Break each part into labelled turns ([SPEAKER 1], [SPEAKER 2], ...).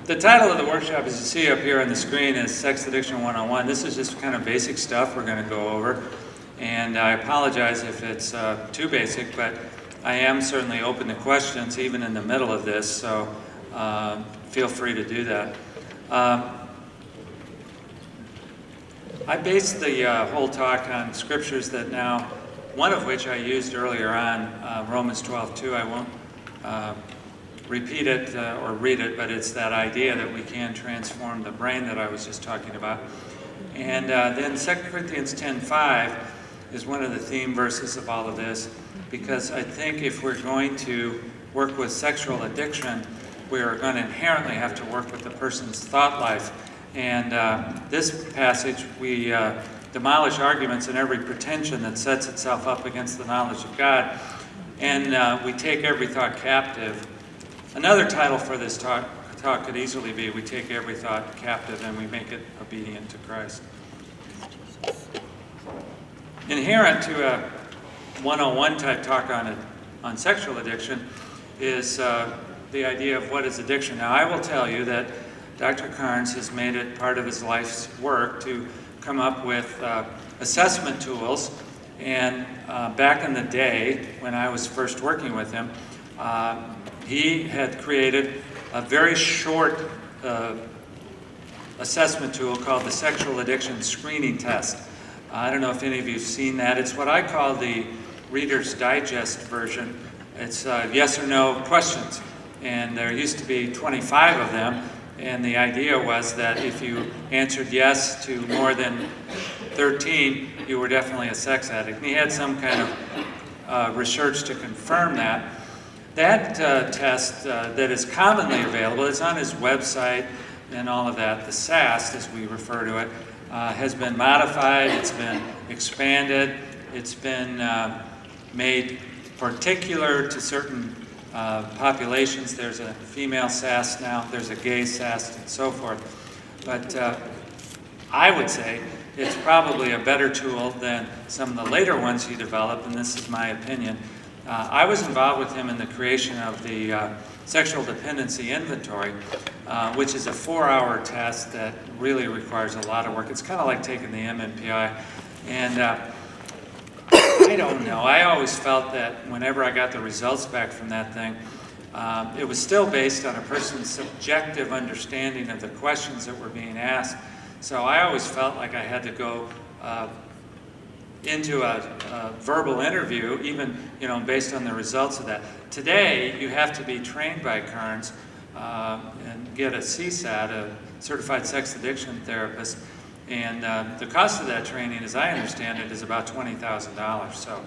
[SPEAKER 1] The title of the workshop, as you see up here on the screen, is Sex Addiction 101. This is just kind of basic stuff we're going to go over. And I apologize if it's too basic, but I am certainly open to questions even in the middle of this, so feel free to do that. I based the whole talk on scriptures that now, one of which I used earlier on, Romans 12:2. I won't repeat it or read it, but it's that idea that we can transform the brain that I was just talking about. And then 2 Corinthians 10:5 is one of the theme verses of all of this, because I think if we're going to work with sexual addiction, we are going to inherently have to work with the person's thought life. And this passage, we demolish arguments and every pretension that sets itself up against the knowledge of God, and we take every thought captive. Another title for this talk could easily be, we take every thought captive and we make it obedient to Christ. Inherent to a 101 type talk on sexual addiction is the idea of what is addiction. Now, I will tell you that Dr. Carnes has made it part of his life's work to come up with assessment tools. And back in the day, when I was first working with him, he had created a very short assessment tool called the Sexual Addiction Screening Test. I don't know if any of you have seen that. It's what I call the Reader's Digest version. It's yes or no questions. And there used to be 25 of them. And the idea was that if you answered yes to more than 13, you were definitely a sex addict. And he had some kind of research to confirm that. That test that is commonly available, it's on his website and all of that, the SAST as we refer to it, has been modified, it's been expanded, it's been made particular to certain populations. There's a female SAST now, there's a gay SAST, and so forth. But I would say it's probably a better tool than some of the later ones he developed, and this is my opinion. I was involved with him in the creation of the Sexual Dependency Inventory, which is a 4-hour test that really requires a lot of work. It's kind of like taking the MMPI. And I don't know. I always felt that whenever I got the results back from that thing, it was still based on a person's subjective understanding of the questions that were being asked. So I always felt like I had to go into a verbal interview, even based on the results of that. Today, you have to be trained by Carnes and get a CSAT, a Certified Sex Addiction Therapist, and the cost of that training, as I understand it, is about $20,000. So,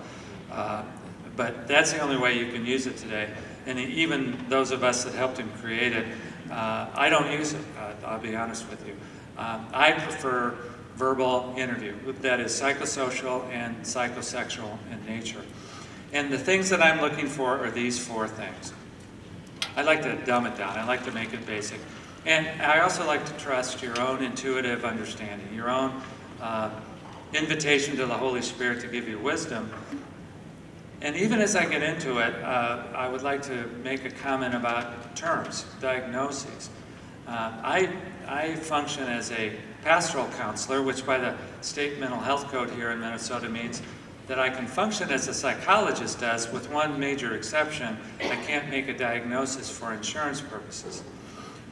[SPEAKER 1] but that's the only way you can use it today. And even those of us that helped him create it, I don't use it. I'll be honest with you. I prefer verbal interview that is psychosocial and psychosexual in nature. And the things that I'm looking for are these 4 things. I like to dumb it down. I like to make it basic. And I also like to trust your own intuitive understanding, your own invitation to the Holy Spirit to give you wisdom. And even as I get into it, I would like to make a comment about terms, diagnoses. I function as a pastoral counselor, which by the state mental health code here in Minnesota means that I can function as a psychologist does, with one major exception: I can't make a diagnosis for insurance purposes,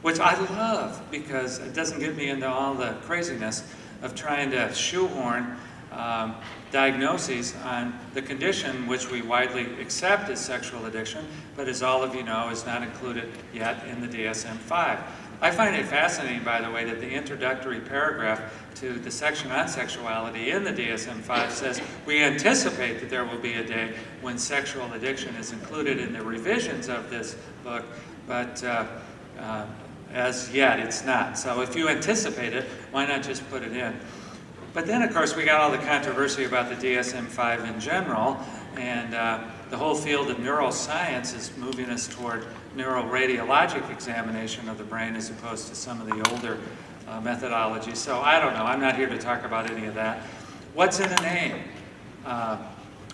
[SPEAKER 1] which I love because it doesn't get me into all the craziness of trying to shoehorn diagnoses on the condition which we widely accept as sexual addiction, but as all of you know, is not included yet in the DSM-5. I find it fascinating, by the way, that the introductory paragraph to the section on sexuality in the DSM-5 says, we anticipate that there will be a day when sexual addiction is included in the revisions of this book, but as yet it's not. So if you anticipate it, why not just put it in? But then, of course, we got all the controversy about the DSM-5 in general, and the whole field of neuroscience is moving us toward neuroradiologic examination of the brain as opposed to some of the older methodologies. So I don't know. I'm not here to talk about any of that. What's in a name?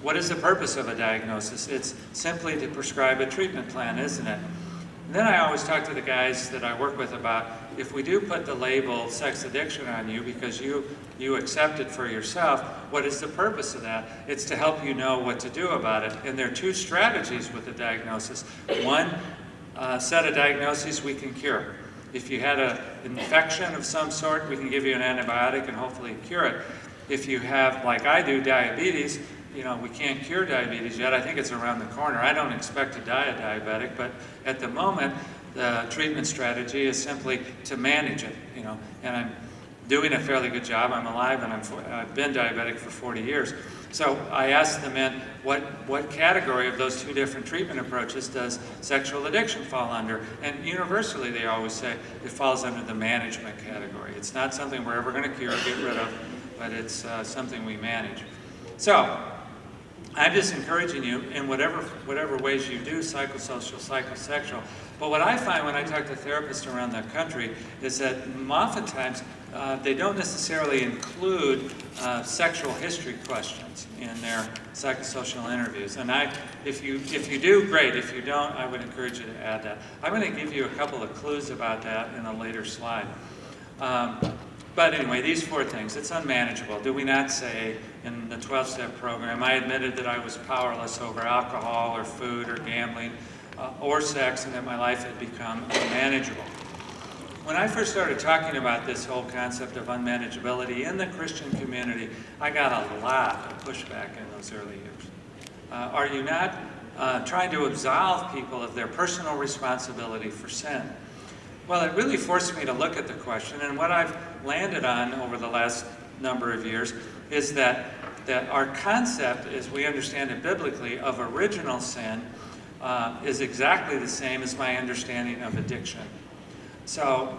[SPEAKER 1] What is the purpose of a diagnosis? It's simply to prescribe a treatment plan, isn't it? And then I always talk to the guys that I work with about, if we do put the label sex addiction on you because you accept it for yourself, what is the purpose of that? It's to help you know what to do about it. And there are two strategies with the diagnosis. One set of diagnoses we can cure. If you had an infection of some sort, we can give you an antibiotic and hopefully cure it. If you have, like I do, diabetes, we can't cure diabetes yet. I think it's around the corner. I don't expect to die a diabetic, but at the moment, the treatment strategy is simply to manage it, and I'm doing a fairly good job. I'm alive, and I've been diabetic for 40 years. So I asked the men, what category of those two different treatment approaches does sexual addiction fall under? And universally, they always say it falls under the management category. It's not something we're ever going to cure or get rid of, but it's something we manage. So I'm just encouraging you in whatever ways you do, psychosocial, psychosexual. But what I find when I talk to therapists around the country is that oftentimes they don't necessarily include sexual history questions in their psychosocial interviews. And if you do, great. If you don't, I would encourage you to add that. I'm going to give you a couple of clues about that in a later slide. But anyway, these four things. It's unmanageable. Do we not say in the 12-step program, I admitted that I was powerless over alcohol or food or gambling or sex, and that my life had become unmanageable. When I first started talking about this whole concept of unmanageability in the Christian community, I got a lot of pushback in those early years. Are you not trying to absolve people of their personal responsibility for sin? Well, it really forced me to look at the question, and what I've landed on over the last number of years is that our concept, as we understand it biblically, of original sin is exactly the same as my understanding of addiction. So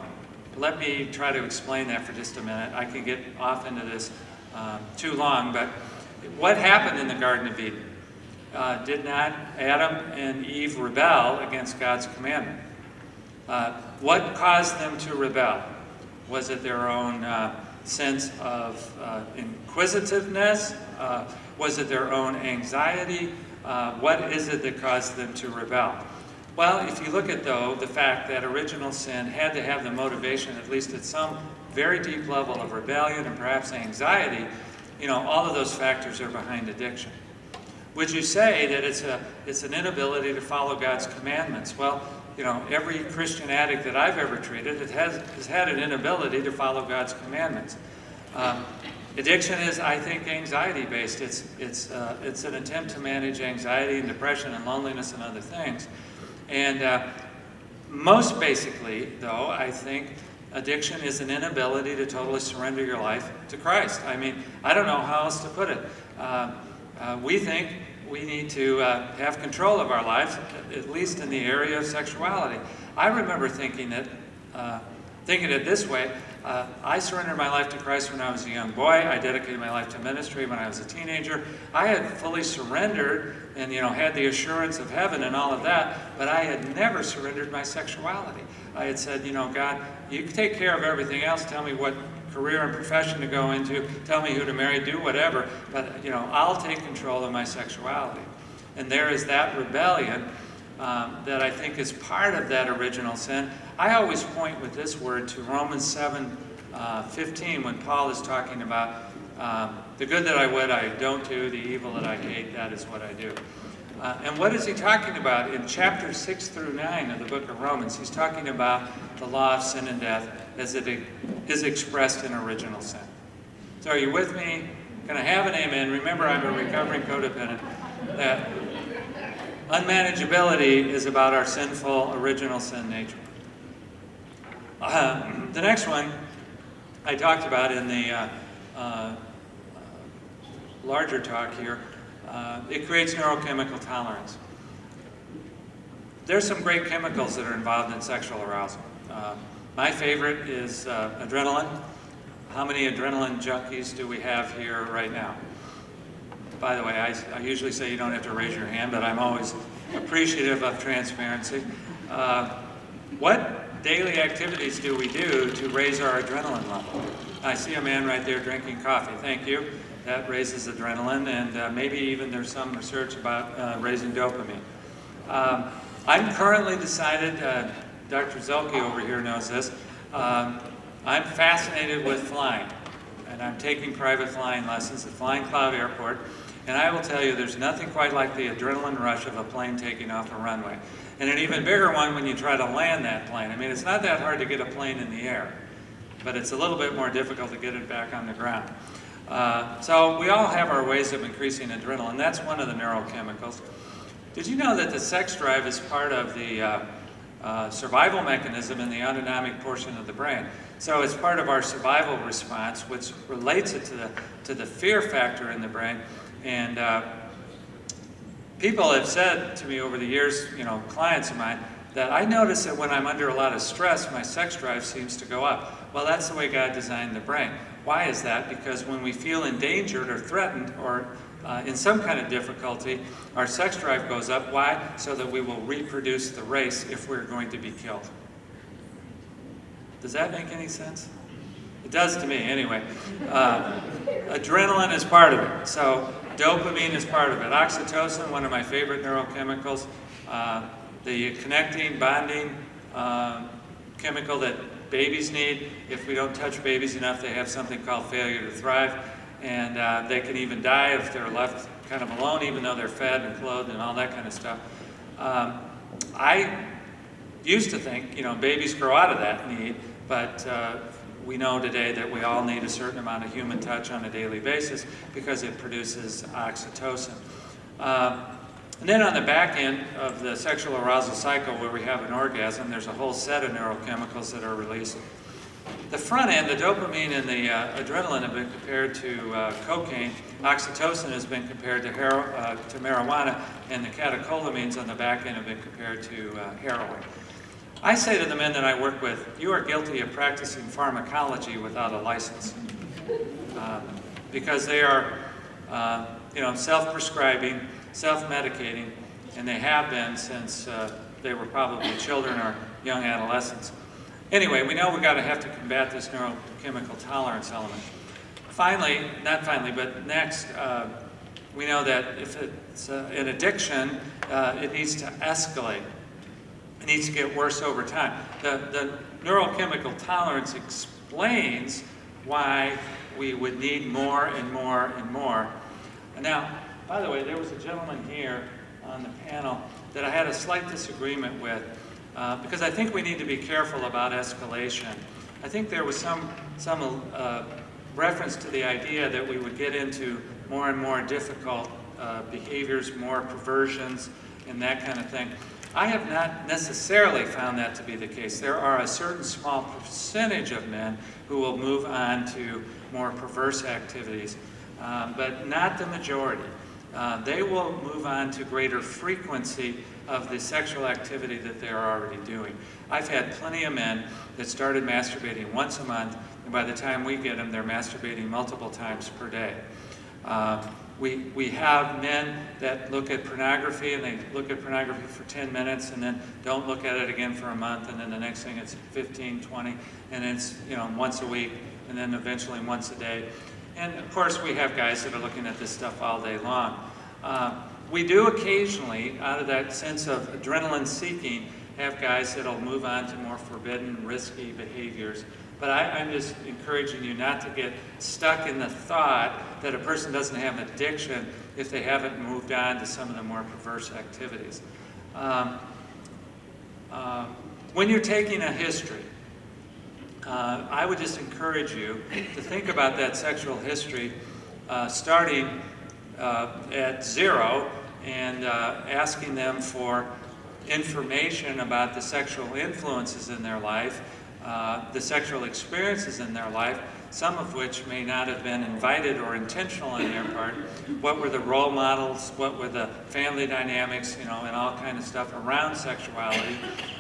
[SPEAKER 1] let me try to explain that for just a minute. I can get off into this too long, but what happened in the Garden of Eden? Did not Adam and Eve rebel against God's commandment? What caused them to rebel? Was it their own sense of inquisitiveness? Was it their own anxiety? What is it that caused them to rebel? Well, if you look at, though, the fact that original sin had to have the motivation, at least at some very deep level of rebellion and perhaps anxiety, all of those factors are behind addiction. Would you say that it's an inability to follow God's commandments? Well, every Christian addict that I've ever treated has had an inability to follow God's commandments. Addiction is, I think, anxiety-based. It's an attempt to manage anxiety and depression and loneliness and other things. And most basically, though, I think addiction is an inability to totally surrender your life to Christ. I mean, I don't know how else to put it. We think we need to have control of our lives, at least in the area of sexuality. I remember thinking it this way. I surrendered my life to Christ when I was a young boy. I dedicated my life to ministry when I was a teenager. I had fully surrendered and had the assurance of heaven and all of that, but I had never surrendered my sexuality. I had said, God, you take care of everything else. Tell me what career and profession to go into. Tell me who to marry. Do whatever. But I'll take control of my sexuality. And there is that rebellion that I think is part of that original sin. I always point with this word to Romans 7:15 when Paul is talking about the good that I would, I don't do, the evil that I hate, that is what I do. And what is he talking about? In chapters 6 through 9 of the book of Romans, he's talking about the law of sin and death as it is expressed in original sin. So are you with me? Can I have an amen? Remember, I'm a recovering codependent. That unmanageability is about our sinful, original sin nature. The next one I talked about in the larger talk here. It creates neurochemical tolerance. There's some great chemicals that are involved in sexual arousal. My favorite is adrenaline. How many adrenaline junkies do we have here right now? By the way, I usually say you don't have to raise your hand, but I'm always appreciative of transparency. What daily activities do we do to raise our adrenaline level? I see a man right there drinking coffee. Thank you. That raises adrenaline, and maybe even there's some research about raising dopamine. I'm currently decided, Dr. Zelke over here knows this, I'm fascinated with flying, and I'm taking private flying lessons at Flying Cloud Airport, and I will tell you there's nothing quite like the adrenaline rush of a plane taking off a runway. And an even bigger one when you try to land that plane. I mean, it's not that hard to get a plane in the air, but it's a little bit more difficult to get it back on the ground. So we all have our ways of increasing adrenaline. That's one of the neurochemicals. Did you know that the sex drive is part of the survival mechanism in the autonomic portion of the brain? So it's part of our survival response, which relates it to the fear factor in the brain. And people have said to me over the years, clients of mine, that I notice that when I'm under a lot of stress, my sex drive seems to go up. Well, that's the way God designed the brain. Why is that? Because when we feel endangered or threatened or in some kind of difficulty, our sex drive goes up. Why? So that we will reproduce the race if we're going to be killed. Does that make any sense? It does to me, anyway. Adrenaline is part of it. So dopamine is part of it. Oxytocin, one of my favorite neurochemicals. The connecting, bonding chemical that babies need. If we don't touch babies enough, they have something called failure to thrive. And they can even die if they're left kind of alone, even though they're fed and clothed and all that kind of stuff. I used to think, babies grow out of that need, but we know today that we all need a certain amount of human touch on a daily basis because it produces oxytocin. And then on the back end of the sexual arousal cycle where we have an orgasm, there's a whole set of neurochemicals that are released. The front end, the dopamine and the adrenaline have been compared to cocaine. Oxytocin has been compared to marijuana, and the catecholamines on the back end have been compared to heroin. I say to the men that I work with, you are guilty of practicing pharmacology without a license. Because they are self-prescribing, self-medicating, and they have been since they were probably children or young adolescents. Anyway, we know we've got to have to combat this neurochemical tolerance element. Finally, not finally, but next, we know that if it's an addiction, it needs to escalate. It needs to get worse over time. The neurochemical tolerance explains why we would need more and more and more. Now, by the way, there was a gentleman here on the panel that I had a slight disagreement with because I think we need to be careful about escalation. I think there was some reference to the idea that we would get into more and more difficult behaviors, more perversions, and that kind of thing. I have not necessarily found that to be the case. There are a certain small percentage of men who will move on to more perverse activities, but not the majority. They will move on to greater frequency of the sexual activity that they're already doing. I've had plenty of men that started masturbating once a month, and by the time we get them, they're masturbating multiple times per day. We have men that look at pornography, and they look at pornography for 10 minutes and then don't look at it again for a month, and then the next thing it's 15, 20, and it's once a week, and then eventually once a day. And of course we have guys that are looking at this stuff all day long. We do occasionally, out of that sense of adrenaline seeking, have guys that'll move on to more forbidden, risky behaviors. But I'm just encouraging you not to get stuck in the thought that a person doesn't have an addiction if they haven't moved on to some of the more perverse activities. When you're taking a history, I would just encourage you to think about that sexual history starting at 0 and asking them for information about the sexual influences in their life, the sexual experiences in their life, some of which may not have been invited or intentional on their part. What were the role models? What were the family dynamics, and all kind of stuff around sexuality?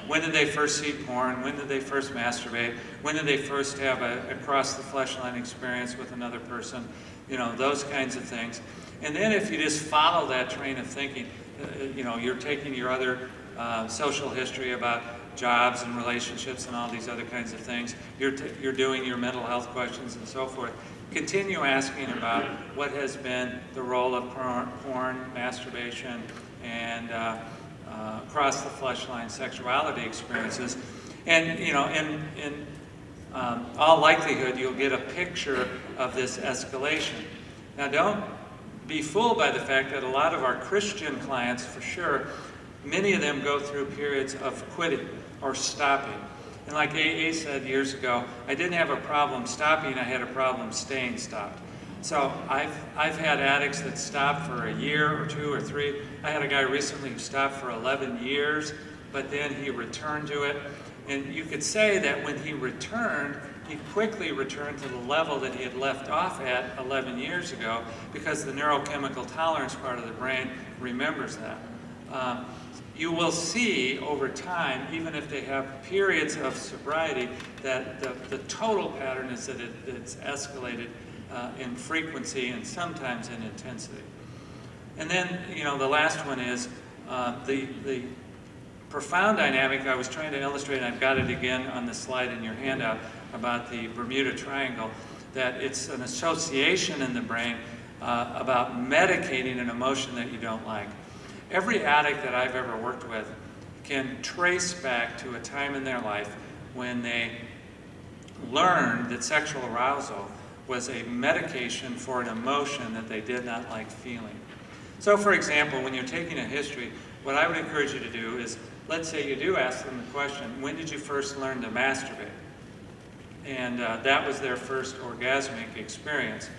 [SPEAKER 1] When did they first see porn? When did they first masturbate? When did they first have a cross-the-fleshline experience with another person? Those kinds of things. And then if you just follow that train of thinking, you're taking your other social history about jobs and relationships and all these other kinds of things. You're doing your mental health questions and so forth. Continue asking about what has been the role of porn, masturbation, and across the flesh line sexuality experiences. And, you know, in all likelihood, you'll get a picture of this escalation. Now, don't be fooled by the fact that a lot of our Christian clients, for sure, many of them go through periods of quitting or stopping. And like AA said years ago, I didn't have a problem stopping, I had a problem staying stopped. So I've had addicts that stopped for a year or 2 or 3. I had a guy recently who stopped for 11 years, but then he returned to it. And you could say that when he returned, he quickly returned to the level that he had left off at 11 years ago, because the neurochemical tolerance part of the brain remembers that. You will see over time, even if they have periods of sobriety, that the total pattern is that it's escalated in frequency and sometimes in intensity. And then, you know, the last one is the profound dynamic I was trying to illustrate, and I've got it again on the slide in your handout, about the Bermuda Triangle, that it's an association in the brain about medicating an emotion that you don't like. Every addict that I've ever worked with can trace back to a time in their life when they learned that sexual arousal was a medication for an emotion that they did not like feeling. So, for example, when you're taking a history, what I would encourage you to do is, let's say you do ask them the question, when did you first learn to masturbate? And that was their first orgasmic experience.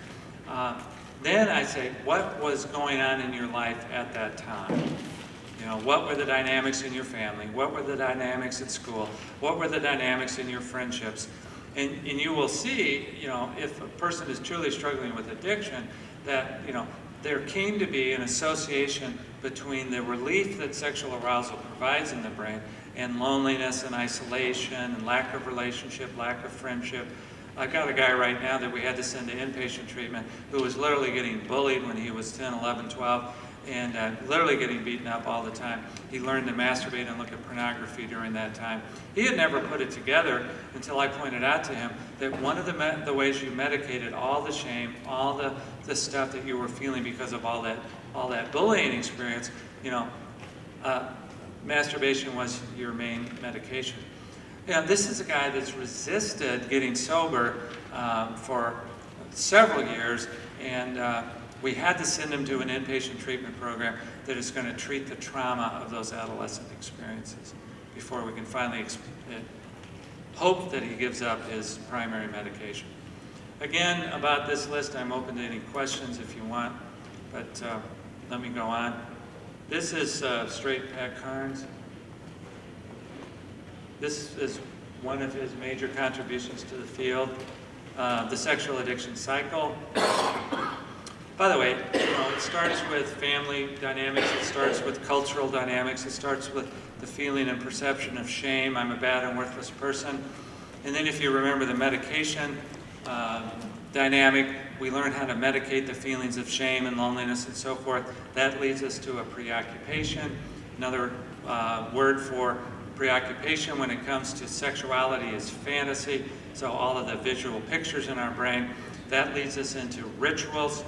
[SPEAKER 1] Then I say, what was going on in your life at that time? You know, what were the dynamics in your family? What were the dynamics at school? What were the dynamics in your friendships? And you will see, you know, if a person is truly struggling with addiction, that, you know, there came to be an association between the relief that sexual arousal provides in the brain and loneliness and isolation and lack of relationship, lack of friendship. I've got a guy right now that we had to send to inpatient treatment who was literally getting bullied when he was 10, 11, 12, and literally getting beaten up all the time. He learned to masturbate and look at pornography during that time. He had never put it together until I pointed out to him that one of the ways you medicated all the shame, all the stuff that you were feeling because of all that bullying experience, you know, masturbation was your main medication. Yeah, this is a guy that's resisted getting sober for several years, and we had to send him to an inpatient treatment program that is going to treat the trauma of those adolescent experiences before we can finally hope that he gives up his primary medication. Again, about this list, I'm open to any questions if you want, but let me go on. This is Straight Pat Carnes. This is one of his major contributions to the field, the sexual addiction cycle. By the way, you know, it starts with family dynamics, it starts with cultural dynamics, it starts with the feeling and perception of shame, I'm a bad and worthless person. And then if you remember the medication dynamic, we learn how to medicate the feelings of shame and loneliness and so forth. That leads us to a preoccupation. Another word for preoccupation when it comes to sexuality is fantasy. So all of the visual pictures in our brain. That leads us into rituals.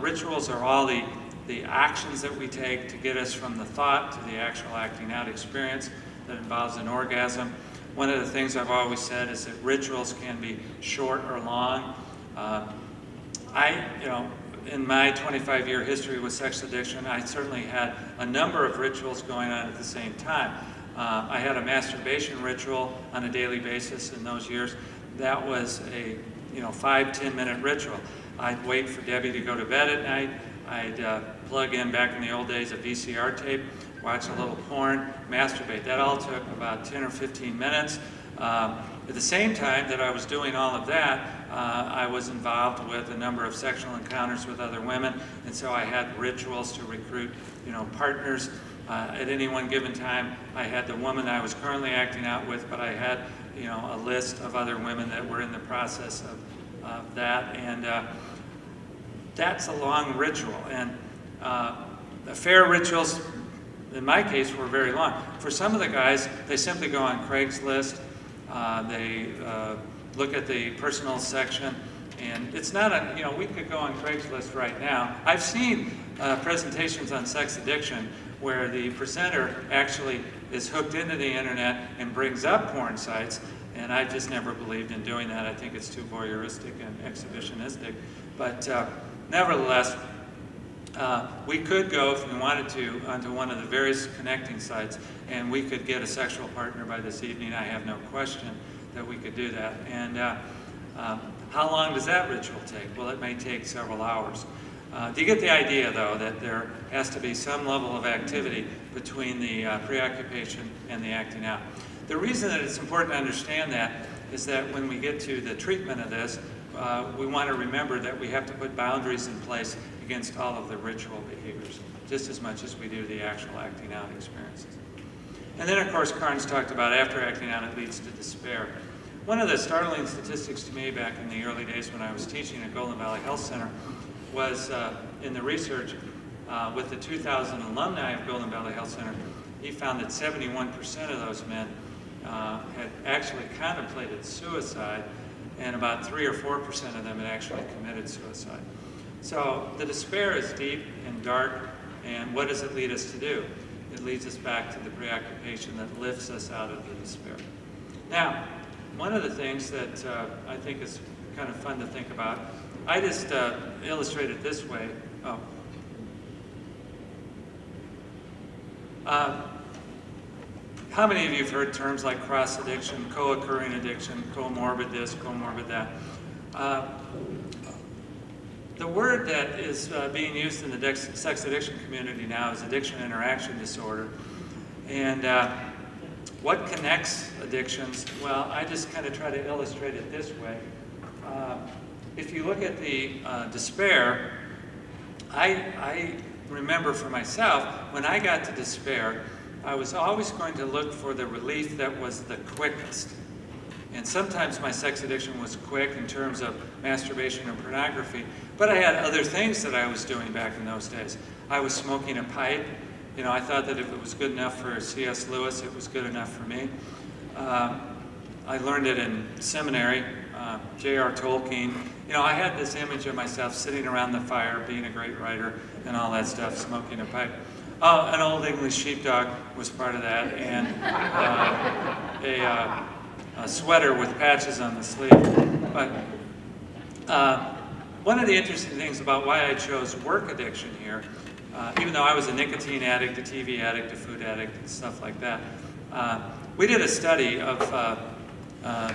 [SPEAKER 1] Rituals are all the actions that we take to get us from the thought to the actual acting out experience that involves an orgasm. One of the things I've always said is that rituals can be short or long. You know, in my 25-year history with sex addiction, I certainly had a number of rituals going on at the same time. I had a masturbation ritual on a daily basis in those years. That was a 5-10 minute ritual. I'd wait for Debbie to go to bed at night. I'd plug in, back in the old days, a VCR tape, watch a little porn, masturbate. That all took about 10 or 15 minutes. At the same time that I was doing all of that, I was involved with a number of sexual encounters with other women, and so I had rituals to recruit, partners. At any one given time, I had the woman I was currently acting out with, but I had, a list of other women that were in the process of that, and that's a long ritual. And affair rituals, in my case, were very long. For some of the guys, they simply go on Craigslist, they look at the personal section, and it's not we could go on Craigslist right now. I've seen presentations on sex addiction where the presenter actually is hooked into the internet and brings up porn sites, and I just never believed in doing that. I think it's too voyeuristic and exhibitionistic. But nevertheless, we could go, if we wanted to, onto one of the various connecting sites, and we could get a sexual partner by this evening. I have no question that we could do that. And how long does that ritual take? Well, it may take several hours. Do you get the idea, though, that there has to be some level of activity between the preoccupation and the acting out? The reason that it's important to understand that is that when we get to the treatment of this, we want to remember that we have to put boundaries in place against all of the ritual behaviors, just as much as we do the actual acting out experiences. And then, of course, Carnes talked about after acting out, it leads to despair. One of the startling statistics to me back in the early days when I was teaching at Golden Valley Health Center was in the research with the 2000 alumni of Golden Valley Health Center. He found that 71% of those men had actually contemplated suicide, and about 3 or 4% of them had actually committed suicide. So the despair is deep and dark, and what does it lead us to do? It leads us back to the preoccupation that lifts us out of the despair. Now, one of the things that I think is kind of fun to think about, I just illustrate it this way. How many of you have heard terms like cross-addiction, co-occurring addiction, comorbid this, comorbid that? The word that is being used in the sex addiction community now is addiction interaction disorder. And what connects addictions? Well, I just kind of try to illustrate it this way. If you look at the despair, I remember for myself, when I got to despair, I was always going to look for the relief that was the quickest. And sometimes my sex addiction was quick in terms of masturbation and pornography, but I had other things that I was doing back in those days. I was smoking a pipe. You know, I thought that if it was good enough for C.S. Lewis, it was good enough for me. I learned it in seminary, J.R. Tolkien. You know, I had this image of myself sitting around the fire, being a great writer, and all that stuff, smoking a pipe. An old English sheepdog was part of that, and a sweater with patches on the sleeve. But one of the interesting things about why I chose work addiction here, even though I was a nicotine addict, a TV addict, a food addict, and stuff like that, we did a study of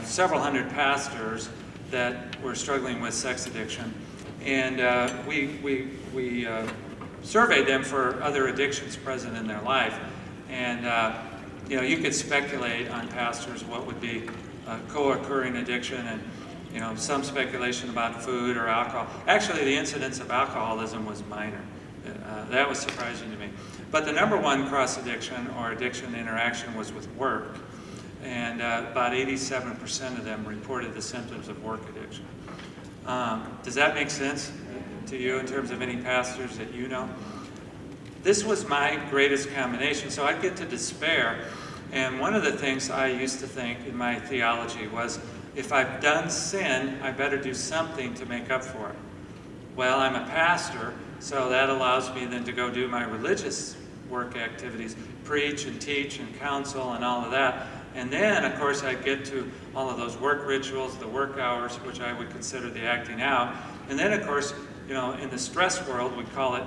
[SPEAKER 1] several hundred pastors that were struggling with sex addiction, and we surveyed them for other addictions present in their life. And you know, you could speculate on pastors what would be co-occurring addiction, and you know, some speculation about food or alcohol. Actually, the incidence of alcoholism was minor. That was surprising to me. But the number one cross addiction or addiction interaction was with work, and about 87% of them reported the symptoms of work addiction. Does that make sense to you in terms of any pastors that you know? This was my greatest combination. So I'd get to despair, and one of the things I used to think in my theology was, if I've done sin, I better do something to make up for it. Well, I'm a pastor, so that allows me then to go do my religious work activities, preach and teach and counsel and all of that. And then, of course, I get to all of those work rituals, the work hours, which I would consider the acting out. And then, of course, you know, in the stress world, we call it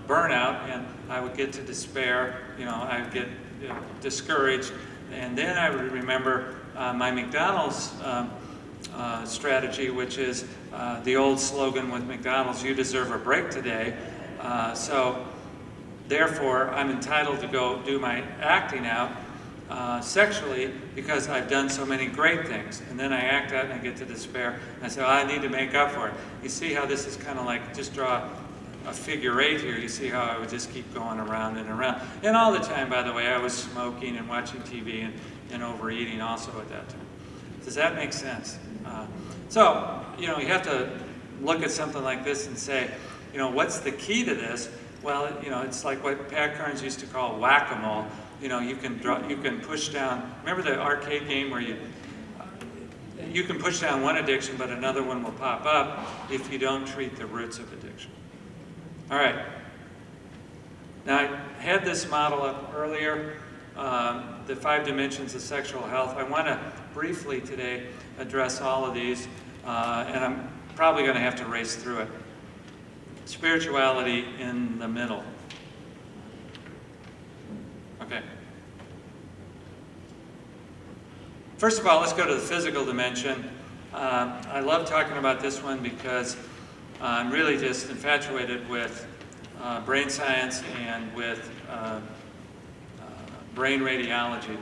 [SPEAKER 1] burnout, and I would get to despair. You know, I would get discouraged. And then I would remember my McDonald's strategy, which is the old slogan with McDonald's, "You deserve a break today." So therefore, I'm entitled to go do my acting out sexually because I've done so many great things. And then I act out and I get to despair. And I say, well, I need to make up for it. You see how this is kind of like, just draw a figure eight here. You see how I would just keep going around and around. And all the time, by the way, I was smoking and watching TV and overeating also at that time. Does that make sense? So, you know, you have to look at something like this and say, you know, what's the key to this? Well, you know, it's like what Pat Kearns used to call whack-a-mole. You know, you can push down. Remember the arcade game where you can push down one addiction, but another one will pop up if you don't treat the roots of addiction. All right. Now, I had this model up earlier, the 5 dimensions of sexual health. I want to briefly today address all of these, and I'm probably going to have to race through it. Spirituality in the middle. Okay. First of all, let's go to the physical dimension. I love talking about this one because I'm really just infatuated with brain science and with brain radiology.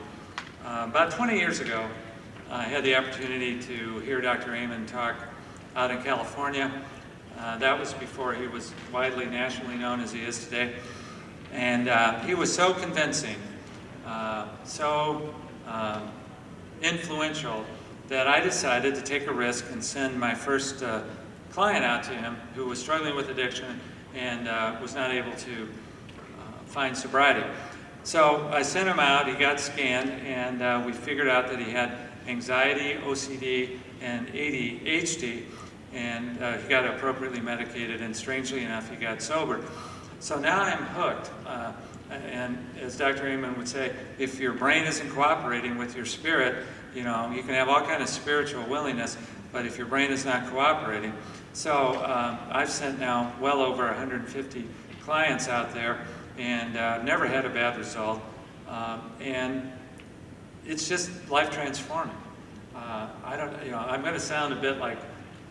[SPEAKER 1] About 20 years ago, I had the opportunity to hear Dr. Amen talk out in California. That was before he was widely nationally known as he is today. And he was so convincing, so influential, that I decided to take a risk and send my first client out to him who was struggling with addiction and was not able to find sobriety. So I sent him out, he got scanned, and we figured out that he had anxiety, OCD, and ADHD, and he got appropriately medicated, and strangely enough, he got sober. So now I'm hooked, and as Dr. Amen would say, if your brain isn't cooperating with your spirit, you know, you can have all kind of spiritual willingness, but if your brain is not cooperating. So I've sent now well over 150 clients out there, and never had a bad result, and it's just life transforming. I don't, you know, I'm going to sound a bit like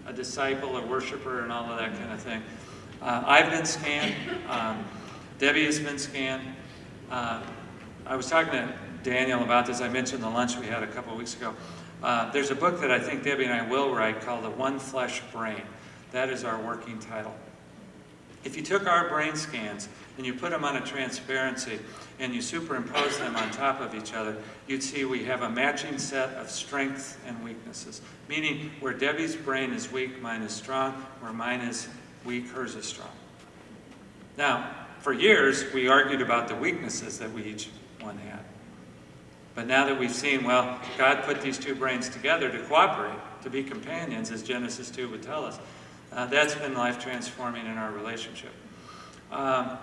[SPEAKER 1] a disciple, a worshiper, and all of that kind of thing. I've been scanned. Debbie has been scanned. I was talking to Daniel about this. I mentioned the lunch we had a couple of weeks ago. There's a book that I think Debbie and I will write called The One Flesh Brain. That is our working title. If you took our brain scans and you put them on a transparency and you superimpose them on top of each other, you'd see we have a matching set of strengths and weaknesses. Meaning where Debbie's brain is weak, mine is strong. Where mine is weak, hers is strong. Now, for years, we argued about the weaknesses that we each one had. But now that we've seen, well, God put these two brains together to cooperate, to be companions, as Genesis 2 would tell us. That's been life-transforming in our relationship. But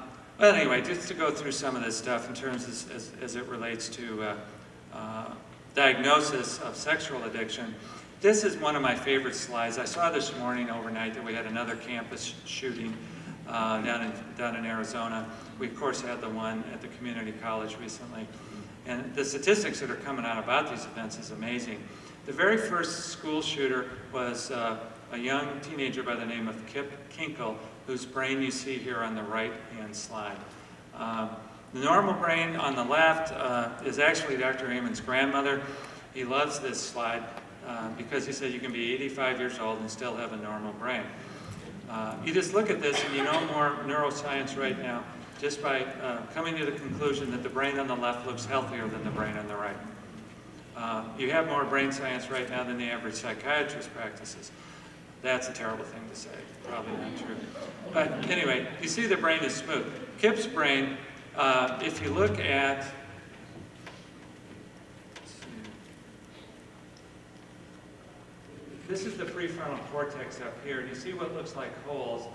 [SPEAKER 1] anyway, just to go through some of this stuff in terms as it relates to diagnosis of sexual addiction, this is one of my favorite slides. I saw this morning overnight that we had another campus shooting down in Arizona. We, of course, had the one at the community college recently. And the statistics that are coming out about these events is amazing. The very first school shooter was a young teenager by the name of Kip Kinkle, whose brain you see here on the right-hand slide. The normal brain on the left is actually Dr. Amen's grandmother. He loves this slide because he said you can be 85 years old and still have a normal brain. You just look at this and you know more neuroscience right now just by coming to the conclusion that the brain on the left looks healthier than the brain on the right. You have more brain science right now than the average psychiatrist practices. That's a terrible thing to say, probably not true. But anyway, you see the brain is smooth. Kip's brain, if you look at, this is the prefrontal cortex up here. You see what looks like holes?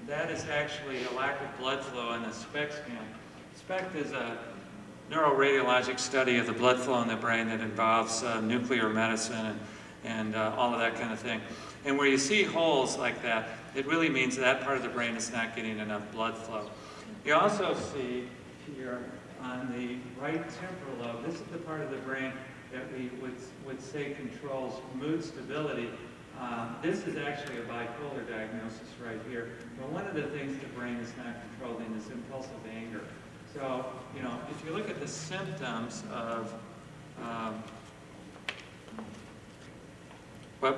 [SPEAKER 1] That is actually a lack of blood flow in the SPECT scan. SPECT is a neuroradiologic study of the blood flow in the brain that involves nuclear medicine and all of that kind of thing. And where you see holes like that, it really means that part of the brain is not getting enough blood flow. You also see here on the right temporal lobe, this is the part of the brain that we would say controls mood stability. This is actually a bipolar diagnosis right here. But one of the things the brain is not controlling is impulsive anger. So, you know, if you look at the symptoms of, well,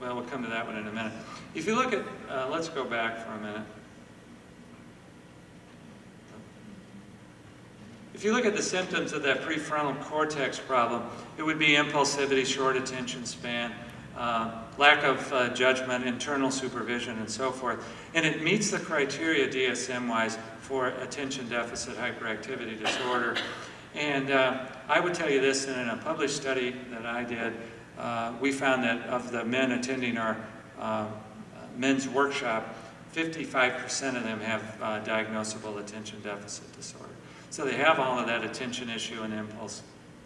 [SPEAKER 1] we'll come to that one in a minute. If you look at, let's go back for a minute. If you look at the symptoms of that prefrontal cortex problem, it would be impulsivity, short attention span, lack of judgment, internal supervision, and so forth. And it meets the criteria DSM-wise for attention deficit hyperactivity disorder. And I would tell you this, in a published study that I did, we found that of the men attending our men's workshop, 55% of them have diagnosable attention deficit disorder. So they have all of that attention issue and impulse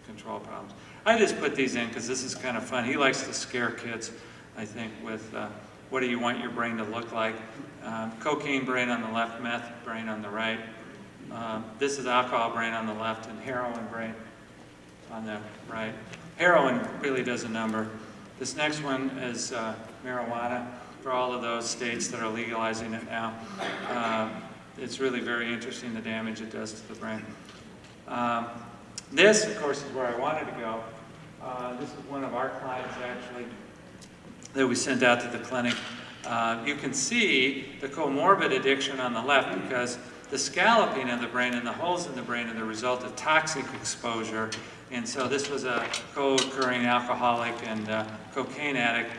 [SPEAKER 1] control problems. I just put these in because this is kind of fun. He likes to scare kids, I think, with what do you want your brain to look like? Cocaine brain on the left, meth brain on the right. This is alcohol brain on the left and heroin brain on the right. Heroin really does a number. This next one is marijuana for all of those states that are legalizing it now. It's really very interesting the damage it does to the brain. This, of course, is where I wanted to go. This is one of our clients, actually, that we sent out to the clinic. You can see the comorbid addiction on the left because the scalloping of the brain and the holes in the brain are the result of toxic exposure. And so this was a co-occurring alcoholic and cocaine addict,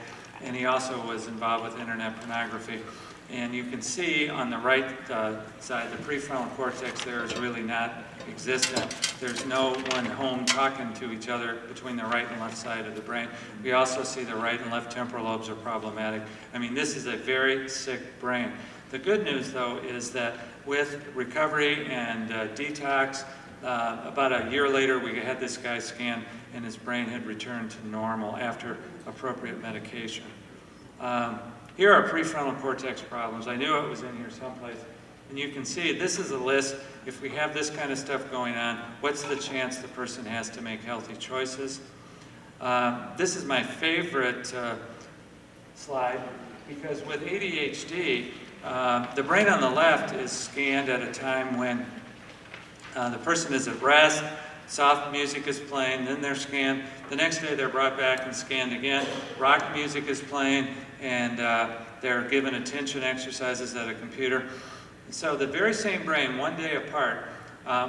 [SPEAKER 1] and he also was involved with internet pornography. And you can see on the right side, the prefrontal cortex there is really not existent. There's no one home talking to each other between the right and left side of the brain. We also see the right and left temporal lobes are problematic. I mean, this is a very sick brain. The good news, though, is that with recovery and detox, about a year later, we had this guy scanned, and his brain had returned to normal after appropriate medication. Here are prefrontal cortex problems. I knew it was in here someplace. And you can see this is a list. If we have this kind of stuff going on, what's the chance the person has to make healthy choices? This is my favorite slide because with ADHD, the brain on the left is scanned at a time when the person is at rest, soft music is playing, then they're scanned. The next day they're brought back and scanned again. Rock music is playing, and they're given attention exercises at a computer. So the very same brain, one day apart,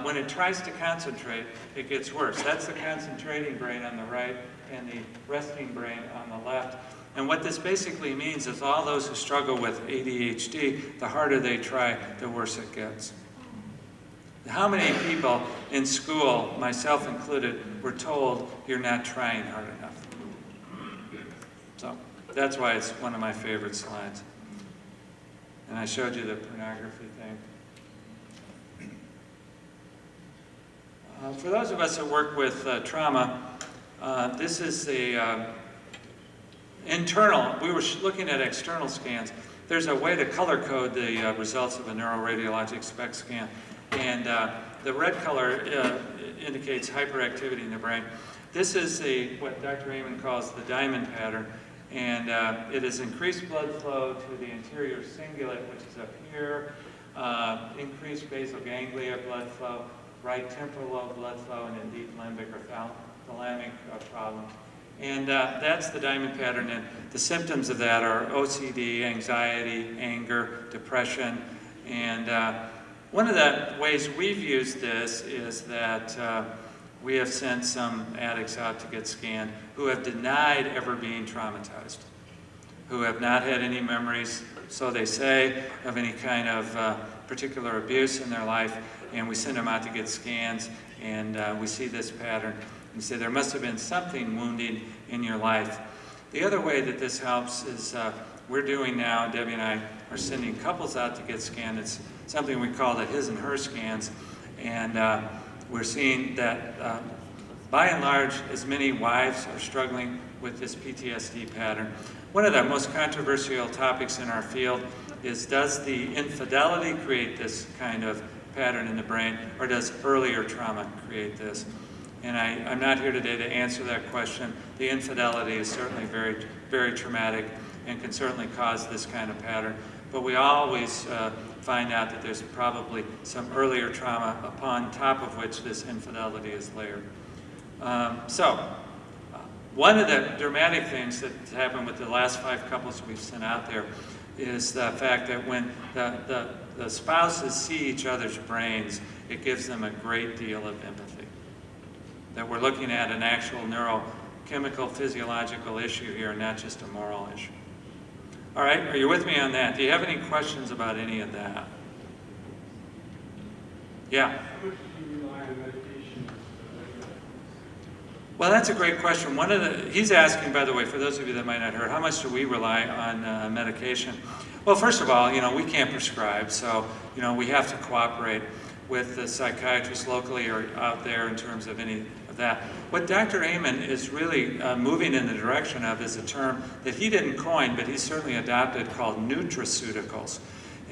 [SPEAKER 1] when it tries to concentrate, it gets worse. That's the concentrating brain on the right and the resting brain on the left. And what this basically means is all those who struggle with ADHD, the harder they try, the worse it gets. How many people in school, myself included, were told you're not trying hard enough? So that's why it's one of my favorite slides. And I showed you the pornography thing. For those of us that work with trauma, this is the internal. We were looking at external scans. There's a way to color code the results of a neuroradiologic SPECT scan. And the red color indicates hyperactivity in the brain. This is what Dr. Amen calls the diamond pattern. And it is increased blood flow to the anterior cingulate, which is up here, increased basal ganglia blood flow, right temporal lobe blood flow, and then deep limbic or thalamic problems. And that's the diamond pattern. And the symptoms of that are OCD, anxiety, anger, depression. And one of the ways we've used this is that we have sent some addicts out to get scanned who have denied ever being traumatized, who have not had any memories, so they say, of any kind of particular abuse in their life, and we send them out to get scans, and we see this pattern. We say there must have been something wounding in your life. The other way that this helps is we're doing now, Debbie and I are sending couples out to get scanned. It's something we call the his and her scans, and we're seeing that by and large, as many wives are struggling with this PTSD pattern. One of the most controversial topics in our field is, does the infidelity create this kind of pattern in the brain, or does earlier trauma create this? And I'm not here today to answer that question. The infidelity is certainly very, very traumatic and can certainly cause this kind of pattern. But we always find out that there's probably some earlier trauma upon top of which this infidelity is layered. One of the dramatic things that happened with the last 5 couples we've sent out there is the fact that when the spouses see each other's brains, it gives them a great deal of empathy. That we're looking at an actual neurochemical, physiological issue here, not just a moral issue. All right, are you with me on that? Do you have any questions about any of that? Yeah?
[SPEAKER 2] How much do you rely on medication?
[SPEAKER 1] Well, that's a great question. He's asking, by the way, for those of you that might not have heard, how much do we rely on medication? Well, first of all, we can't prescribe, so, we have to cooperate with the psychiatrists locally or out there in terms of any of that. What Dr. Amen is really moving in the direction of is a term that he didn't coin, but he certainly adopted, called nutraceuticals.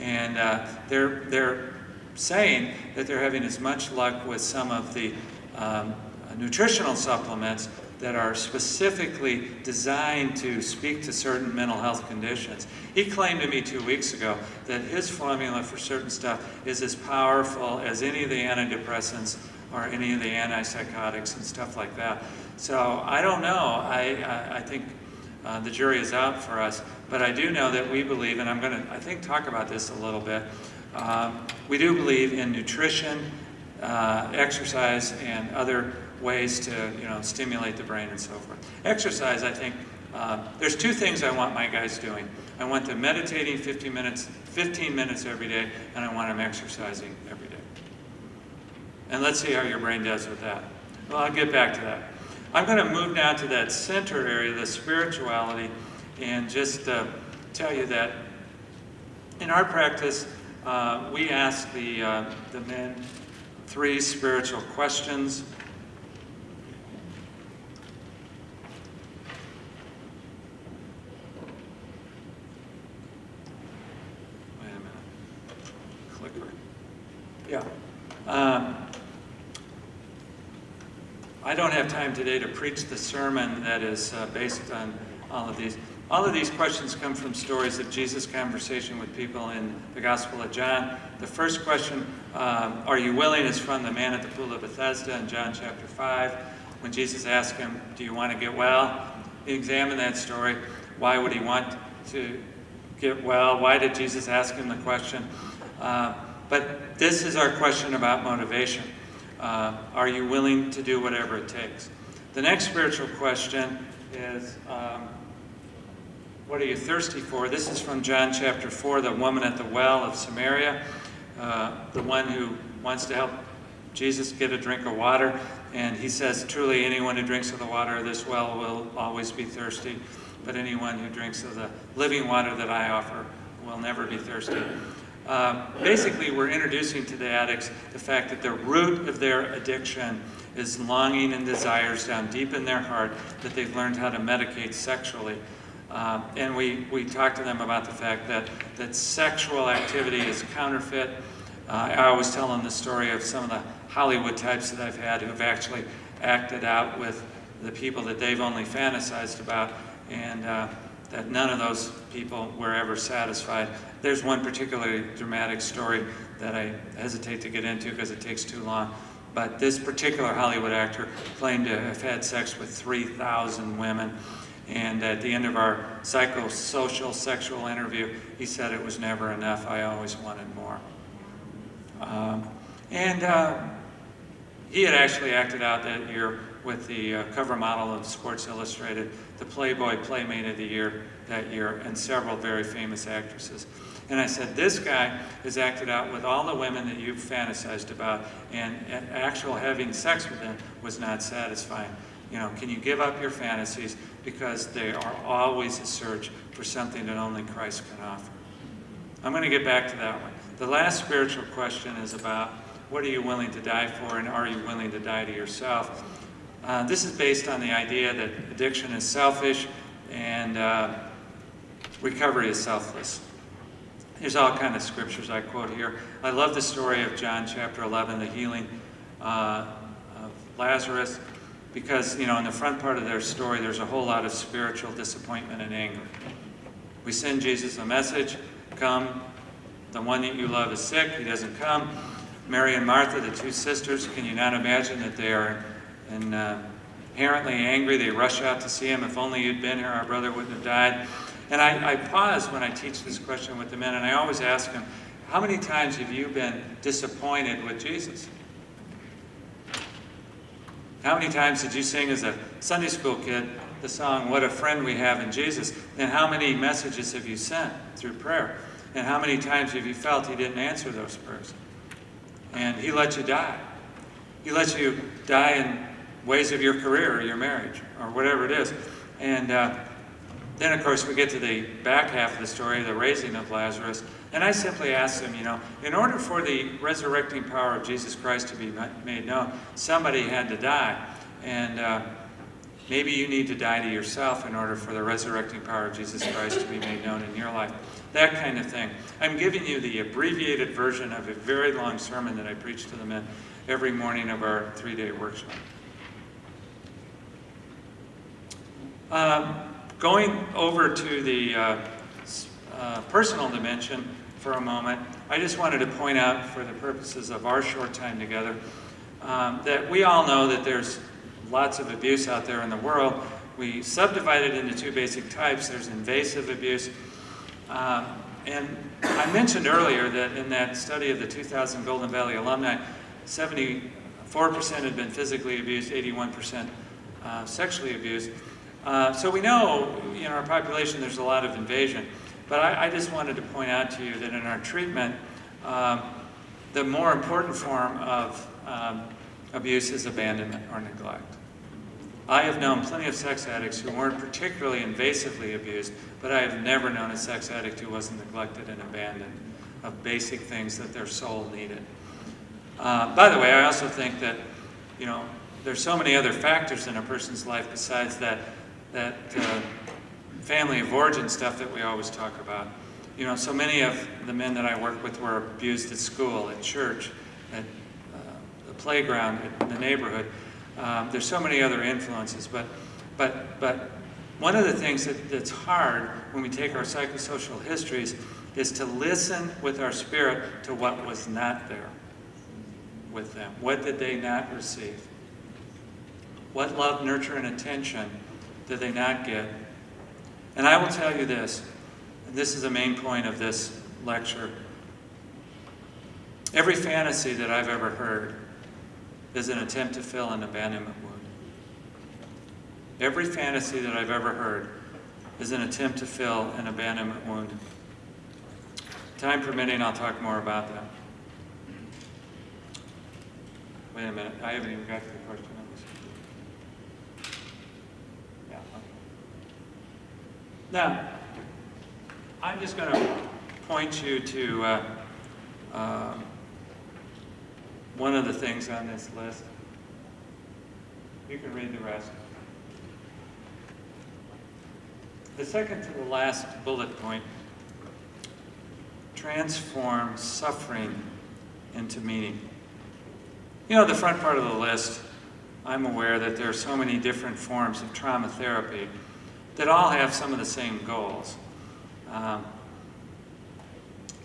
[SPEAKER 1] And they're saying that they're having as much luck with some of the nutritional supplements that are specifically designed to speak to certain mental health conditions. He claimed to me 2 weeks ago that his formula for certain stuff is as powerful as any of the antidepressants or any of the antipsychotics and stuff like that. So I don't know. I think the jury is out for us, but I do know that we believe, and I'm going to, I think, talk about this a little bit. We do believe in nutrition, exercise, and other ways to stimulate the brain and so forth. Exercise, I think, there's two things I want my guys doing. I want them meditating 15 minutes every day, and I want them exercising every day. And let's see how your brain does with that. Well, I'll get back to that. I'm going to move now to that center area, the spirituality, and just tell you that in our practice, we ask the men 3 spiritual questions. Wait a minute. Clicker. Yeah. I don't have time today to preach the sermon that is based on all of these. All of these questions come from stories of Jesus' conversation with people in the Gospel of John. The first question, are you willing, is from the man at the pool of Bethesda in John chapter 5. When Jesus asked him, do you want to get well? He examined that story. Why would he want to get well? Why did Jesus ask him the question? But this is our question about motivation. Are you willing to do whatever it takes? The next spiritual question is, what are you thirsty for? This is from John chapter 4, the woman at the well of Samaria, the one who wants to help Jesus get a drink of water. And he says, truly, anyone who drinks of the water of this well will always be thirsty, but anyone who drinks of the living water that I offer will never be thirsty. Basically, we're introducing to the addicts the fact that the root of their addiction is longing and desires down deep in their heart that they've learned how to medicate sexually. And we talk to them about the fact that sexual activity is counterfeit. I always tell them the story of some of the Hollywood types that I've had who have actually acted out with the people that they've only fantasized about, and that none of those people were ever satisfied. There's one particularly dramatic story that I hesitate to get into because it takes too long. But this particular Hollywood actor claimed to have had sex with 3,000 women. And at the end of our psychosocial sexual interview, he said it was never enough. I always wanted more. He had actually acted out that year with the cover model of Sports Illustrated, the Playboy Playmate of the Year that year, and several very famous actresses. And I said, this guy has acted out with all the women that you've fantasized about, and actual having sex with them was not satisfying. Can you give up your fantasies, because they are always a search for something that only Christ can offer. I'm going to get back to that one. The last spiritual question is about what are you willing to die for, and are you willing to die to yourself? This is based on the idea that addiction is selfish and recovery is selfless. There's all kinds of scriptures I quote here. I love the story of John chapter 11, the healing of Lazarus, because, in the front part of their story, there's a whole lot of spiritual disappointment and anger. We send Jesus a message, come, the one that you love is sick, he doesn't come. Mary and Martha, the 2 sisters, can you not imagine that they are inherently angry? They rush out to see him. If only you'd been here, our brother wouldn't have died. And I pause when I teach this question with the men, and I always ask them, how many times have you been disappointed with Jesus? How many times did you sing as a Sunday school kid the song, What a Friend We Have in Jesus? And how many messages have you sent through prayer? And how many times have you felt he didn't answer those prayers? And he let you die. He let you die in ways of your career or your marriage or whatever it is. And then, of course, we get to the back half of the story, the raising of Lazarus. And I simply asked him, in order for the resurrecting power of Jesus Christ to be made known, somebody had to die. And maybe you need to die to yourself in order for the resurrecting power of Jesus Christ to be made known in your life. That kind of thing. I'm giving you the abbreviated version of a very long sermon that I preach to the men every morning of our 3-day workshop. Going over to the personal dimension for a moment, I just wanted to point out, for the purposes of our short time together, that we all know that there's lots of abuse out there in the world. We subdivide it into 2 basic types. There's invasive abuse. And I mentioned earlier that in that study of the 2000 Golden Valley alumni, 74% had been physically abused, 81% sexually abused. So we know in our population there's a lot of invasion. But I just wanted to point out to you that in our treatment, the more important form of abuse is abandonment or neglect. I have known plenty of sex addicts who weren't particularly invasively abused, but I have never known a sex addict who wasn't neglected and abandoned of basic things that their soul needed. By the way, I also think that, there's so many other factors in a person's life besides that family of origin stuff that we always talk about. So many of the men that I work with were abused at school, at church, at the playground, in the neighborhood. There's so many other influences, but one of the things that's hard when we take our psychosocial histories is to listen with our spirit to what was not there with them. What did they not receive? What love, nurture, and attention did they not get? And I will tell you this, and this is the main point of this lecture. Every fantasy that I've ever heard is an attempt to fill an abandonment wound. Every fantasy that I've ever heard is an attempt to fill an abandonment wound. Time permitting, I'll talk more about that. Wait a minute, I haven't even got to the question on this. Yeah, okay. Now, I'm just going to point you to one of the things on this list. You can read the rest. The second to the last bullet point, transform suffering into meaning. The front part of the list, I'm aware that there are so many different forms of trauma therapy that all have some of the same goals.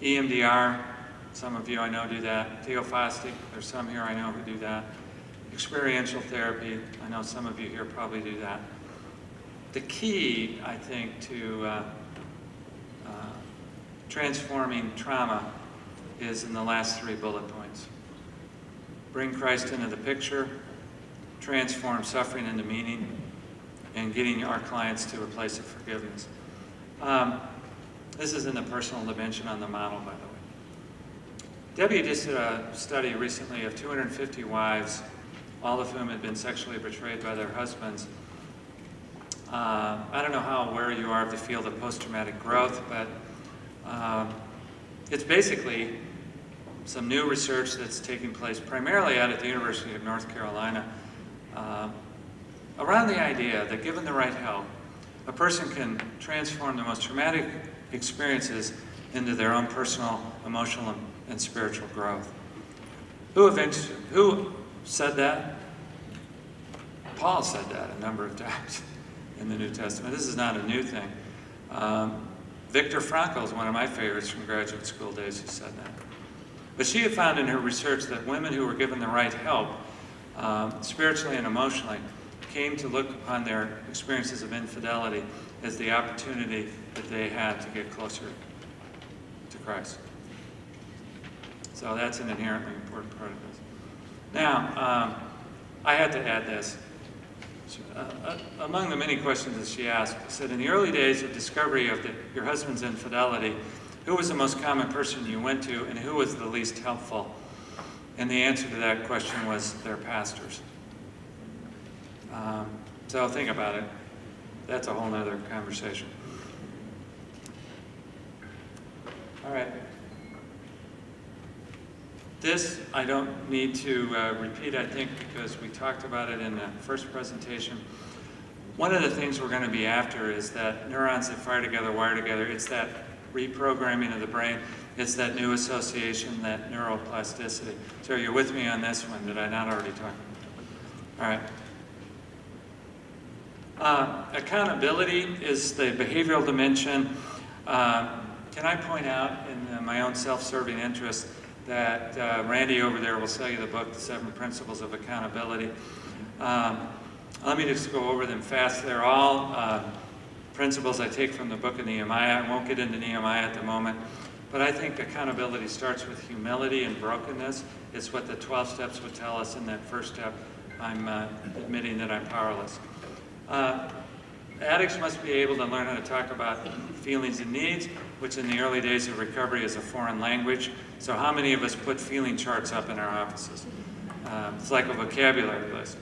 [SPEAKER 1] EMDR, some of you I know do that. Theophostic, there's some here I know who do that. Experiential therapy, I know some of you here probably do that. The key, I think, to transforming trauma is in the last 3 bullet points. Bring Christ into the picture, transform suffering into meaning, and getting our clients to a place of forgiveness. This is in the personal dimension on the model, by the way. Debbie just did a study recently of 250 wives, all of whom had been sexually betrayed by their husbands. I don't know how aware you are of the field of post-traumatic growth, but it's basically some new research that's taking place primarily out at the University of North Carolina around the idea that given the right help, a person can transform the most traumatic experiences into their own personal, emotional, and spiritual growth. Who said that? Paul said that a number of times in the New Testament. This is not a new thing. Viktor Frankl is one of my favorites from graduate school days who said that. But she had found in her research that women who were given the right help, spiritually and emotionally, came to look upon their experiences of infidelity as the opportunity that they had to get closer to Christ. So that's an inherently important part of this. Now, I had to add this. Among the many questions that she asked, she said, in the early days of discovery of your husband's infidelity, who was the most common person you went to and who was the least helpful? And the answer to that question was their pastors. So think about it. That's a whole nother conversation. All right. This I don't need to repeat, I think, because we talked about it in the first presentation. One of the things we're going to be after is that neurons that fire together, wire together. It's that reprogramming of the brain. It's that new association, that neuroplasticity. So are you with me on this one? Did I not already talk? All right. Accountability is the behavioral dimension. Can I point out in my own self-serving interest that Randy over there will sell you the book, The 7 Principles of Accountability. Let me just go over them fast. They're all principles I take from the book of Nehemiah. I won't get into Nehemiah at the moment, but I think accountability starts with humility and brokenness. It's what the 12 steps would tell us in that first step. I'm admitting that I'm powerless. Addicts must be able to learn how to talk about feelings and needs, which in the early days of recovery is a foreign language. So how many of us put feeling charts up in our offices? It's like a vocabulary list.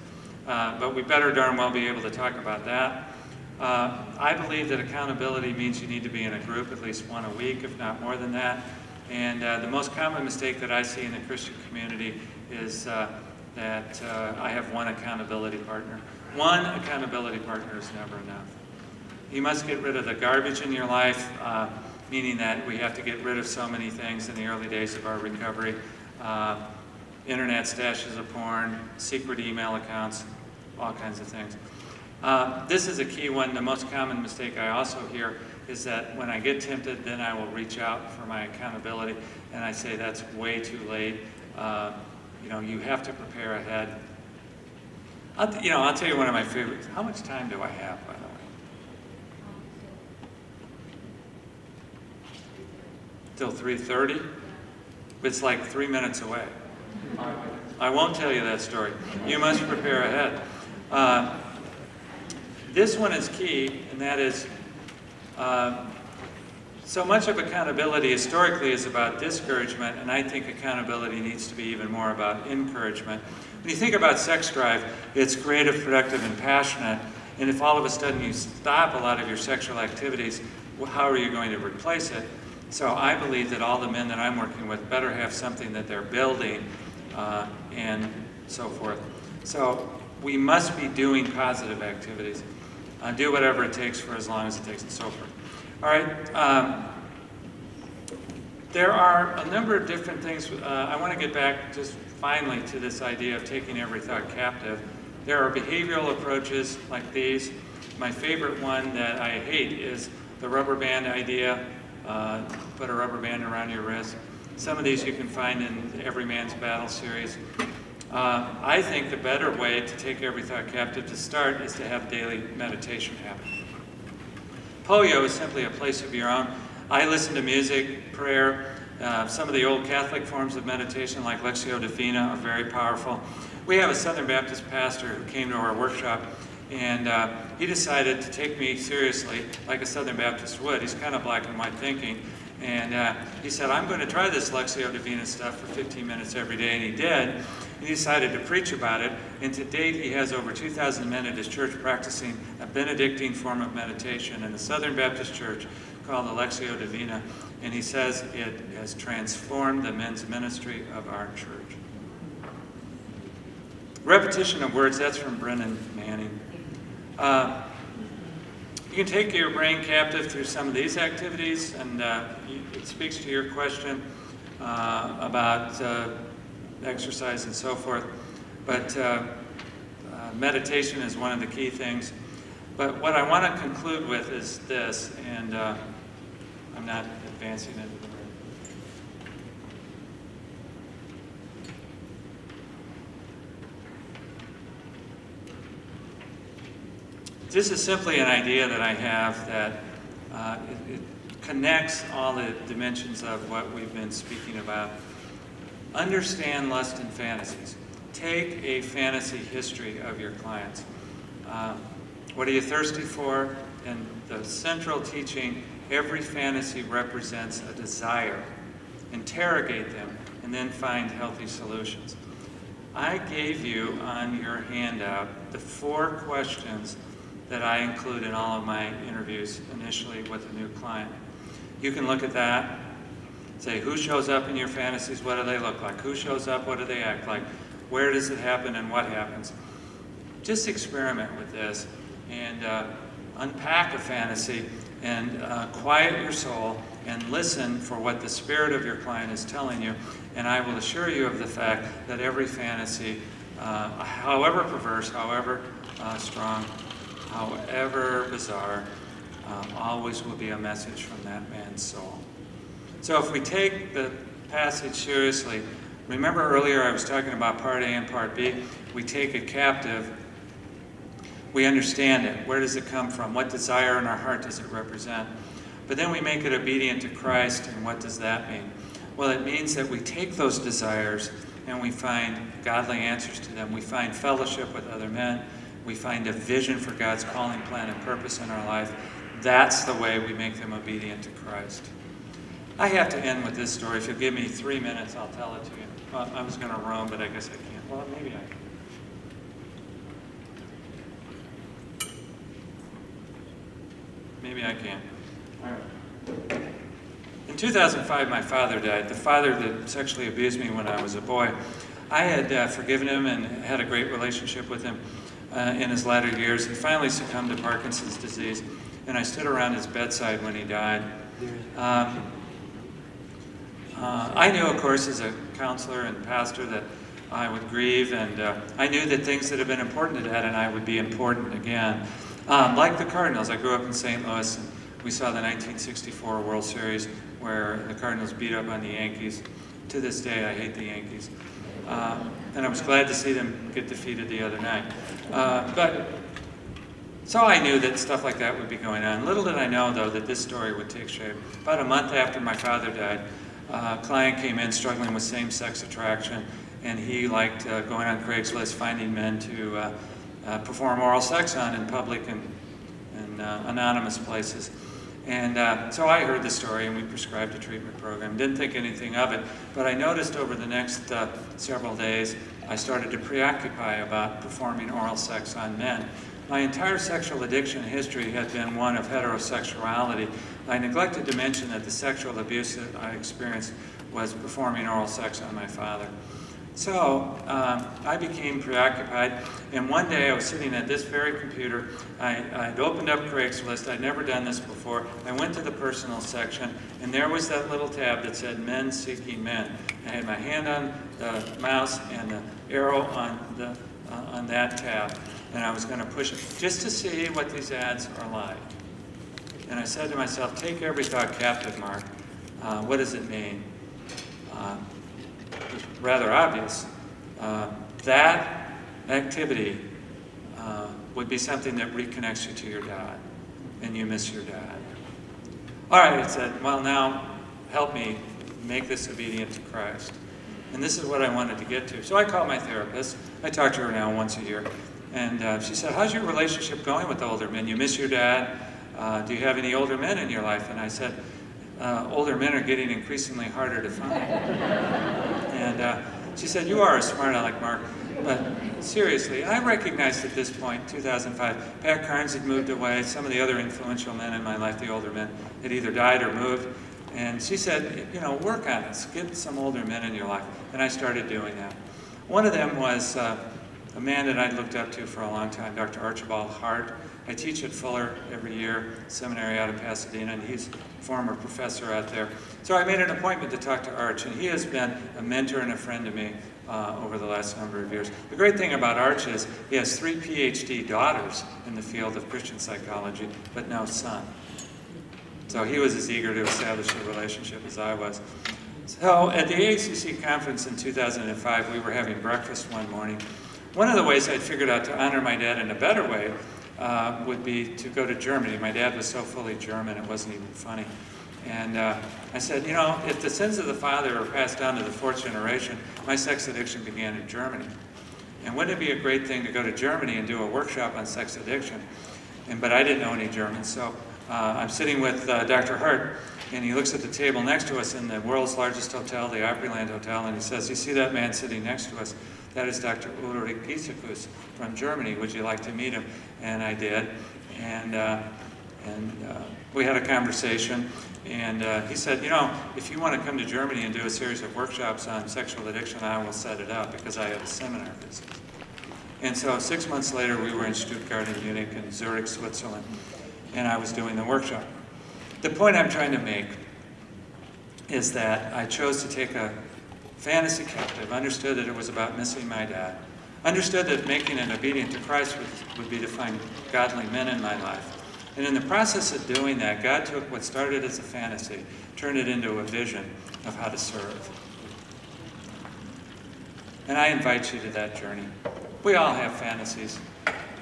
[SPEAKER 1] But we better darn well be able to talk about that. I believe that accountability means you need to be in a group at least one a week, if not more than that. And the most common mistake that I see in the Christian community is that I have one accountability partner. One accountability partner is never enough. You must get rid of the garbage in your life, meaning that we have to get rid of so many things in the early days of our recovery. Internet stashes of porn, secret email accounts, all kinds of things. This is a key one. The most common mistake I also hear is that when I get tempted, then I will reach out for my accountability, and I say that's way too late. You have to prepare ahead. I'll tell you one of my favorites. How much time do I have, by the way? Till 3:30? It's like 3 minutes away. I won't tell you that story. You must prepare ahead. This one is key, and that is so much of accountability historically is about discouragement, and I think accountability needs to be even more about encouragement. When you think about sex drive, it's creative, productive, and passionate, and if all of a sudden you stop a lot of your sexual activities, how are you going to replace it? So I believe that all the men that I'm working with better have something that they're building and so forth. So we must be doing positive activities. Do whatever it takes for as long as it takes and so forth. All right. There are a number of different things. I want to get back just finally to this idea of taking every thought captive. There are behavioral approaches like these. My favorite one that I hate is the rubber band idea. Put a rubber band around your wrist. Some of these you can find in Every Man's Battle series. I think the better way to take every thought captive to start is to have daily meditation habit. Poyo is simply a place of your own. I listen to music, prayer. Some of the old Catholic forms of meditation like Lectio Divina are very powerful. We have a Southern Baptist pastor who came to our workshop, and he decided to take me seriously like a Southern Baptist would. He's kind of black and white thinking. And he said, I'm going to try this Lectio Divina stuff for 15 minutes every day, and he did. He decided to preach about it, and to date he has over 2,000 men at his church practicing a Benedictine form of meditation in the Southern Baptist Church called the Lectio Divina, and he says it has transformed the men's ministry of our church. Repetition of words, that's from Brennan Manning. You can take your brain captive through some of these activities, and it speaks to your question about exercise and so forth. But meditation is one of the key things. But what I want to conclude with is this, and I'm not advancing into the room. This is simply an idea that I have that it connects all the dimensions of what we've been speaking about. Understand lust and fantasies. Take a fantasy history of your clients. What are you thirsty for? And the central teaching, every fantasy represents a desire. Interrogate them and then find healthy solutions. I gave you on your handout the 4 questions that I include in all of my interviews initially with a new client. You can look at that, say who shows up in your fantasies, what do they look like? Who shows up, what do they act like? Where does it happen and what happens? Just experiment with this and unpack a fantasy and quiet your soul and listen for what the spirit of your client is telling you. And I will assure you of the fact that every fantasy, however perverse, however strong, however bizarre, always will be a message from that man's soul. So if we take the passage seriously, remember earlier I was talking about part A and part B, we take it captive, we understand it. Where does it come from? What desire in our heart does it represent? But then we make it obedient to Christ, and what does that mean? Well, it means that we take those desires and we find godly answers to them. We find fellowship with other men. We find a vision for God's calling, plan, and purpose in our life. That's the way we make them obedient to Christ. I have to end with this story. If you'll give me 3 minutes, I'll tell it to you. Well, I was going to roam, but I guess I can't. Well, maybe I can. Maybe I can. All right. In 2005, my father died. The father that sexually abused me when I was a boy. I had forgiven him and had a great relationship with him in his latter years. He finally succumbed to Parkinson's disease, and I stood around his bedside when he died. I knew, of course, as a counselor and pastor that I would grieve, and I knew that things that had been important to Dad and I would be important again. Like the Cardinals, I grew up in St. Louis, and we saw the 1964 World Series where the Cardinals beat up on the Yankees. To this day, I hate the Yankees. And I was glad to see them get defeated the other night. So I knew that stuff like that would be going on. Little did I know, though, that this story would take shape. About a month after my father died, a client came in struggling with same-sex attraction, and he liked going on Craigslist, finding men to perform oral sex on in public and anonymous places. And so I heard the story, and we prescribed a treatment program. Didn't think anything of it, but I noticed over the next several days, I started to preoccupy about performing oral sex on men. My entire sexual addiction history had been one of heterosexuality. I neglected to mention that the sexual abuse that I experienced was performing oral sex on my father. So I became preoccupied, and one day I was sitting at this very computer. I'd opened up Craigslist. I'd never done this before. I went to the personal section, and there was that little tab that said Men Seeking Men. I had my hand on the mouse and the arrow on that tab, and I was going to push it just to see what these ads are like. And I said to myself, take every thought captive, Mark. What does it mean? Rather obvious. That activity would be something that reconnects you to your dad, and you miss your dad. All right, I said, well, now help me make this obedient to Christ. And this is what I wanted to get to. So I called my therapist. I talk to her now once a year. And she said, how's your relationship going with older men? You miss your dad? Do you have any older men in your life? And I said, older men are getting increasingly harder to find. And she said, you are a smart aleck, Mark. But seriously, I recognized at this point, 2005, Pat Carnes had moved away. Some of the other influential men in my life, the older men, had either died or moved. And she said, work on this. Get some older men in your life. And I started doing that. One of them was a man that I looked up to for a long time, Dr. Archibald Hart. I teach at Fuller every year, seminary out of Pasadena, and he's a former professor out there. So I made an appointment to talk to Arch, and he has been a mentor and a friend to me over the last number of years. The great thing about Arch is he has 3 PhD daughters in the field of Christian psychology, but no son. So he was as eager to establish a relationship as I was. So at the AACC conference in 2005, we were having breakfast one morning. One of the ways I'd figured out to honor my dad in a better way would be to go to Germany. My dad was so fully German, it wasn't even funny. And I said, if the sins of the father are passed down to the 4th generation, my sex addiction began in Germany. And wouldn't it be a great thing to go to Germany and do a workshop on sex addiction? But I didn't know any German, so I'm sitting with Dr. Hart, and he looks at the table next to us in the world's largest hotel, the Opryland Hotel, and he says, you see that man sitting next to us? That is Dr. Ulrich Giesefuss from Germany. Would you like to meet him? And I did. And we had a conversation. And he said, you know, if you want to come to Germany and do a series of workshops on sexual addiction, I will set it up because I have a seminar business. And so 6 months later, we were in Stuttgart and Munich and Zurich, Switzerland, and I was doing the workshop. The point I'm trying to make is that I chose to take a fantasy captive, understood that it was about missing my dad, understood that making an obedient to Christ would be to find godly men in my life. And in the process of doing that, God took what started as a fantasy, turned it into a vision of how to serve. And I invite you to that journey. We all have fantasies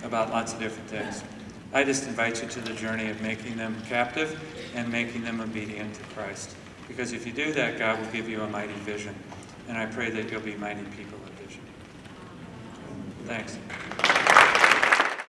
[SPEAKER 1] about lots of different things. I just invite you to the journey of making them captive and making them obedient to Christ. Because if you do that, God will give you a mighty vision. And I pray that you'll be mighty people of vision. Thanks.